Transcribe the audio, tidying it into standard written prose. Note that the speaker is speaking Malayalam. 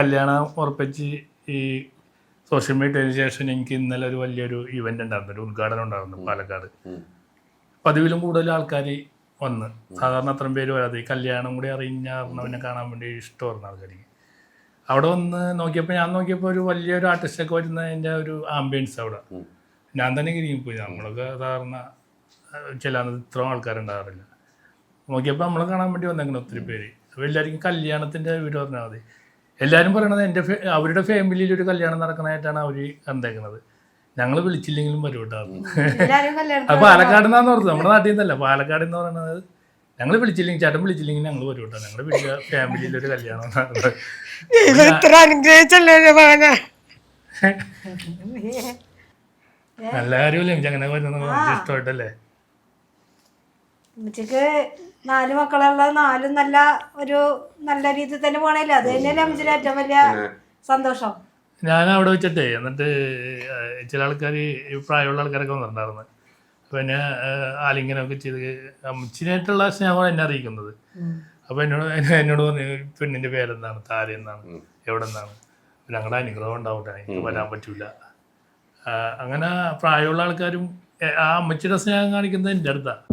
കല്യാണം ഉറപ്പിച്ച് ഈ സോഷ്യൽ മീഡിയയ്ക്ക് ശേഷം എനിക്ക് ഇന്നലെ ഒരു വലിയൊരു ഇവന്റ് ഉണ്ടായിരുന്നു, ഒരു ഉദ്ഘാടനം ഉണ്ടായിരുന്നു പാലക്കാട്. പതിവിലും കൂടുതൽ ആൾക്കാർ വന്ന്, സാധാരണ അത്രയും പേര് വരാതെ ഈ കല്യാണം കൂടി അറിഞ്ഞവനെ കാണാൻ വേണ്ടി ഇഷ്ടമായിരുന്നു ആൾക്കാർക്ക്. അവിടെ വന്ന് നോക്കിയപ്പോൾ ഞാൻ നോക്കിയപ്പോൾ ഒരു വലിയൊരു ആർട്ടിസ്റ്റൊക്കെ വരുന്നതിൻ്റെ ഒരു ആംബിയൻസ് അവിടെ ഞാൻ തന്നെ കിരിങ്ങിപ്പോയി. നമ്മളൊക്കെ സാധാരണ ചെല്ലാൻ ഇത്ര ആൾക്കാരുണ്ടാകാറില്ല. നോക്കിയപ്പോൾ നമ്മളെ കാണാൻ വേണ്ടി വന്നേക്കണം ഒത്തിരി പേര്. അപ്പോൾ എല്ലാവർക്കും കല്യാണത്തിൻ്റെ വീട് പറഞ്ഞാൽ മതി. എല്ലാവരും പറയണത് അവരുടെ ഫാമിലിയിൽ ഒരു കല്യാണം നടക്കണതായിട്ടാണ് അവർ കണ്ടേക്കുന്നത്. ഞങ്ങൾ വിളിച്ചില്ലെങ്കിലും വരും കേട്ടോ. അപ്പോൾ പാലക്കാട് നിന്നാന്ന് ഓർത്തത്, നമ്മുടെ നാട്ടിൽ നിന്നല്ല, പാലക്കാട് എന്ന് പറയുന്നത് ഞങ്ങൾ വിളിച്ചില്ലെങ്കിൽ, ചേട്ടൻ വിളിച്ചില്ലെങ്കിൽ ഞങ്ങൾ വരും കേട്ടോ. ഞങ്ങളുടെ വീട്ടിലെ ഫാമിലിയിൽ ഒരു കല്യാണം നടക്കുന്നത് നല്ല കാര്യമല്ലേ എനിക്ക് അങ്ങനെ വരുന്നത്, ഇഷ്ടമായിട്ടല്ലേ. ഉച്ചക്ക് 4 മക്കളുള്ള 4 നല്ല രീതിയിൽ തന്നെ പോണല്ലേ. അത് തന്നെയല്ലേ അമ്മച്ചിയുടെ ഏറ്റവും വലിയ സന്തോഷം. ഞാൻ അവിടെ വെച്ചിട്ടേ, എന്നിട്ട് ചില ആൾക്കാർ, പ്രായമുള്ള ആൾക്കാരൊക്കെ വന്നിട്ടുണ്ടായിരുന്നു. അപ്പോൾ എന്നെ ആലിംഗനമൊക്കെ ചെയ്ത് അമ്മച്ചിനായിട്ടുള്ള സ്നേഹമാണ് എന്നെ അറിയിക്കുന്നത്. അപ്പോൾ എന്നോട് പറഞ്ഞു, പെണ്ണിൻ്റെ പേരെന്താണ്, താര എന്നാണ്, എവിടെ നിന്നാണ്, ഞങ്ങളുടെ അനുഗ്രഹം ഉണ്ടാവട്ടെ, എനിക്ക് വരാൻ പറ്റില്ല. അങ്ങനെ പ്രായമുള്ള ആൾക്കാരും ആ അമ്മച്ചിയുടെ സ്നേഹം കാണിക്കുന്നത് എൻ്റെ അടുത്താണ്.